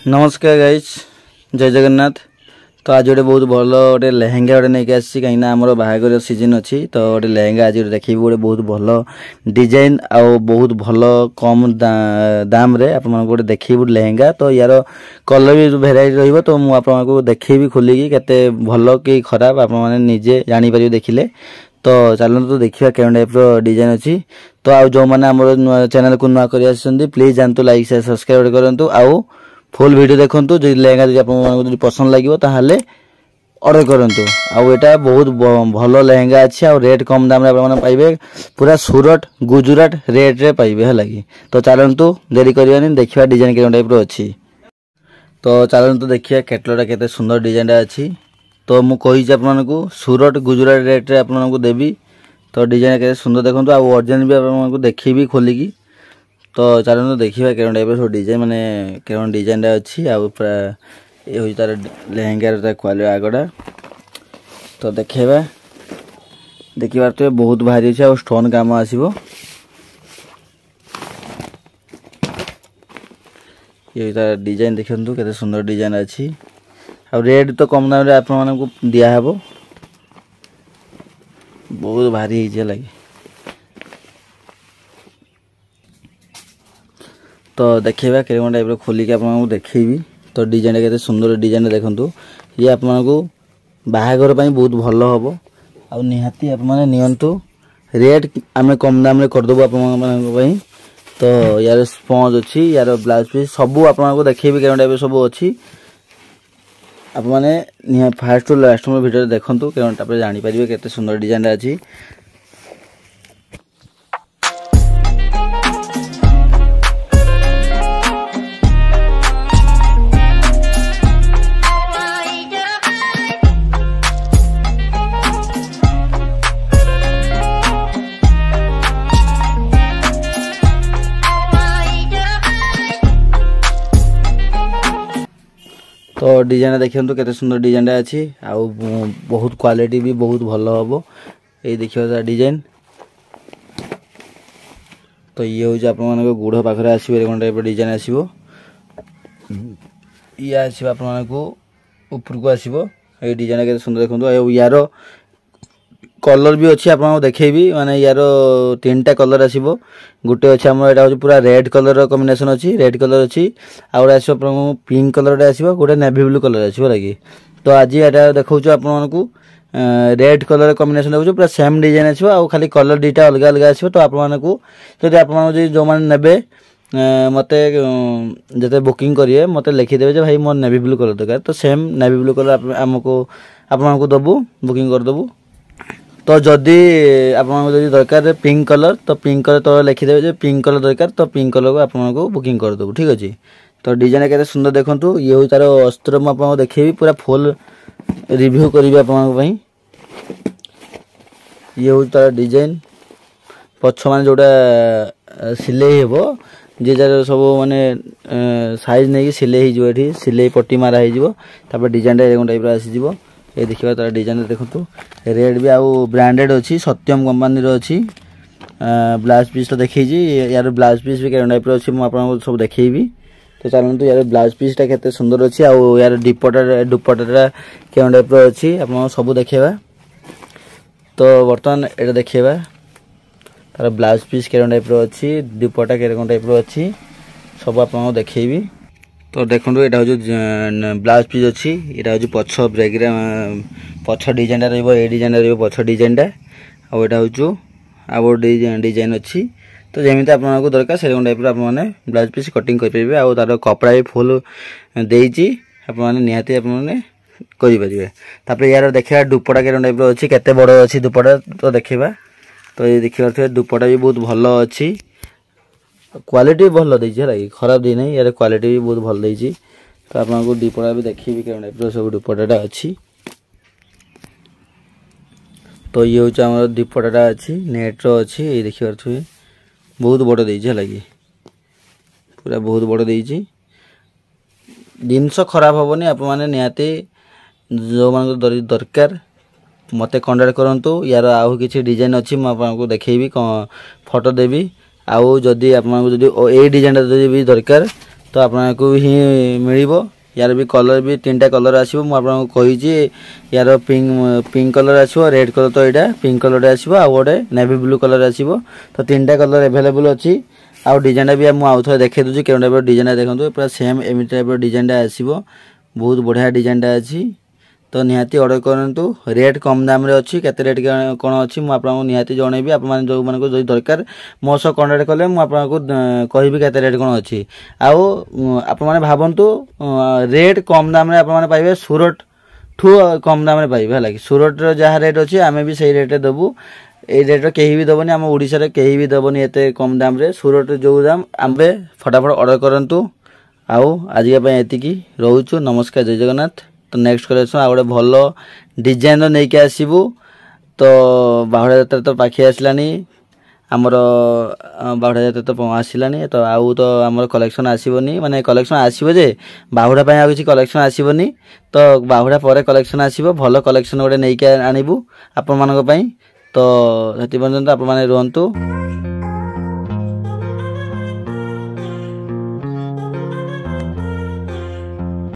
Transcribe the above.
नमस्कार गाइज जय जगन्नाथ। तो आज गोटे बहुत भल गोटे लेहेंगा गोटे नहीं आसी कहीं आमर बाहागर सीजन अच्छी तो गोटे लेहेंगा आज देखी गोटे बहुत भल डिजाइन आउ बहुत भल कम दाम रे आप गोटे देखी लेहेंगा। तो यार कलर भी भेराइटी रही तो मुझे देखी खोलिकी केते भल कि खराब आप निजे जापर देखिले। तो चलते तो देखा के टाइप डिजाइन अच्छी। तो आउ जो मैंने आम चैनल को नुआ कर प्लीज जानतु लाइक शेयर सब्सक्राइब करूँ आउ फुल वीडियो देखूँ जो लेहेंगा जो पसंद लगे ताहले ऑर्डर करंतु। आउ एटा बहुत भल लेहेंगा अच्छी आ रेट कम दाम रे पाइबे पूरा सूरत गुजरात रेट रे पाइबे है लगी। तो चलतु देरी करवानी देखिए डिजाइन के टाइप अच्छी। तो चलतु देखिए केटलटा केते सुंदर डिजाइन अच्छी। तो मुझे आपको सूरत गुजरात रेट रे आपको देवी। तो डिजाइन के सुंदर देखो आ ओरिजिनल भी आपको देखी खोलिकी। तो चलते देखिए के टाइप सब डिजाइन माने के डिजाइन अच्छी आ पूरा ये हूँ तार लेहेंगार क्वालिटी आगटा। तो देखा देखिए तो बहुत भारी अच्छे आ स्टोन काम आसो। ये तार डिजाइन देखु केते सुंदर डिजाइन अच्छी आ रेट तो कम दाम आप दिहब बहुत भारी है लगे। तो देखा के टाइप खोलिकी आपको देखी। तो डिजाइन के सुंदर डिजाइन देखु ये आपको बाहागर बहुत भल हम आ निहाती आपतु रेट आम कम दाम करदेबू आप। तो यार स्पंज अच्छी यार ब्लाउज पीस सब आपको देखेबी के टाइप सब अच्छी। आप मैंने फास्ट लास्ट वीडियो देखूँ के जानीपर के सुंदर डिजाइन अच्छी। तो डिजाइन देखिए केते सुंदर डिजाइन अच्छी आ बहुत क्वालिटी भी बहुत भल हम ये देखिए डिजाइन। तो ये हूँ आप गुड़ पाखे आसो टाइप डिजाइन आसो ये आसो आपको ऊपर को आसो ये डिजाइन के सुंदर देखो। यार कलर भी अच्छी आपको देखेबी माने यार तीन टा कलर आसो गोटे अच्छे आम यहाँ पूरा रेड कलर कॉम्बिनेशन अच्छी रेड कलर अच्छी आ गए आसो पिंक कलर आसो गोटे नेवी ब्लू कलर आसो लगी। तो आज यहाँ देखा आपको रेड कलर कॉम्बिनेशन देखो पूरा सेम डिजाइन आसो आ खाली कलर दुटा अलग अलग आसो। तो आपको जो मैंने ने मत जो बुकिंग करेंगे मत लिखिदेवे भाई मोर नेवी ब्लू कलर दरकार। तो सेम नेवी ब्लू कलर आमको आपको दबू बुकिंग करदेबू। तो जदि आपको दरकार पिंक कलर तो पिंक कलर तो लिखिदेवे जो पिंक कलर दरकार तो पिंक कलर को आपको बुकिंग करदेबू ठीक अच्छे। तो डिजाइन के सुंदर देखूँ ये हूँ तार अस्त्र मुझे देखेबी पूरा फुल रिव्यू करी आप। ये हूँ तार डिजाइन पछ मान जोटा सिलाई हे जे जार सब माने साइज नहीं सिलाई हो सिलाई पट्टी मारा हो डिजाइन टाइप आसीज। ये देखिए तार डिजाइन देखो रेट भी आउ ब्रांडेड अच्छी सत्यम कंपनी अच्छी ब्लाउज पीस तो देखी यार ब्लाउज पीस भी टाइप अच्छी मुझे सब देखेबी। तो चलते यार ब्लाउज पीसटा केते सुंदर अच्छी आ यार दुपट्टा के टाइप अच्छी आप सब देखा। तो बर्तमान ये देखा तार ब्लाउज पीस के टाइप अच्छी दुपट्टा के टाइप अच्छी सब आपको देखेबी। तो देखो यहाँ हूँ ब्लाउज पीस अच्छी यहाँ हूँ पछ ब्रेग्रा पछ डिजाइन रही डिजाइन रछ डिजाइनटा आटा हूँ आउ डिजाइन अच्छी। तो जमी आपको दरकार से टाइप आपने ब्लाउज पीस कटिंग करेंगे आ तार कपड़ा भी फुल देती निहाती आपने करेंगे। यार देखा दुपट्टा के टाइप अच्छी केते बड़ अच्छी दुपट्टा तो देखा। तो ये देखिए दुपट्टा भी बहुत भल अच्छी क्वालिटी भल देगी खराब दी नहीं यार क्वालिटी भी बहुत भल देगी। तो आपको दुपट्टा भी देखी टाइप सब दुपट्टा अच्छी। तो ये हूँ आम दुपट्टा अच्छी नेट्र अच्छी ये देखिए बहुत बड़ देगी लगी पूरा बहुत बड़ देगी जिनस खराब हेनी आप निहाती जो मान दरकार मत कंटाक्ट करूँ। यार आउ कि डिजाइन अच्छी मुझे देखेबी फोटो देवी आउ जदि आपको जदि ए डिजाइन भी दरकार तो आपको ही मिल यार भी कलर भी 3टा कलर आसो मुझे कही यार पिंक कलर आसो रेड कलर तो यहाँ पिंक कलर आसो आ गोटे नेवी ब्लू कलर आसो तो 3टा कलर एभेलेबल अच्छी आउ डिजाइन भी आउ थे देखे दूसरी के टाइप डिजाइन देखो पूरा सेम एम टाइप डिजाइन आसो बहुत बढ़िया डिजाइन अच्छी तो निहाती ऑर्डर करंतु रेट कम दाम रे अच्छी केते रेट कौन अच्छी मुझे आपको निहाती जनइबी आप जो मान जो दरकार मो सह कंटाक्ट कले मुझे कहबी केते रेट कौन अच्छी आउ आप भावतु रेट कम दाम रे आप पाइबे सूरत ठू कम दाम रे पाइबे है कि सूरत जहाँ रेट अच्छी आम भी सही रेट देबू ए रेट कहीं भी दबनी आम ओडिशा रे कहीं भी दबनी एते कम दाम रे सूरत जो दाम आम फटाफट ऑर्डर करंतु आउ आज एतिकी रोचु नमस्कार जय जगन्नाथ तो नेक्स्ट कलेक्शन आ गोटे भल डिजाइन नहीं के आसबू तो बाहुड़ा जात्रा तो पाखे आसलानी आमर बाहुड़ा जात्रा तो आसलानी तो आउ तो आमर कलेक्शन आसबनी माने कलेक्शन आसब जे बाहुड़ा आ किसी कलेक्शन आसबनी तो बाहुड़ा पर कलेक्शन आसब भल कलेक्शन गोटे नहीं के आणबू आपण मानक पई तो सेति पर्यंत आपण माने रुहंतु।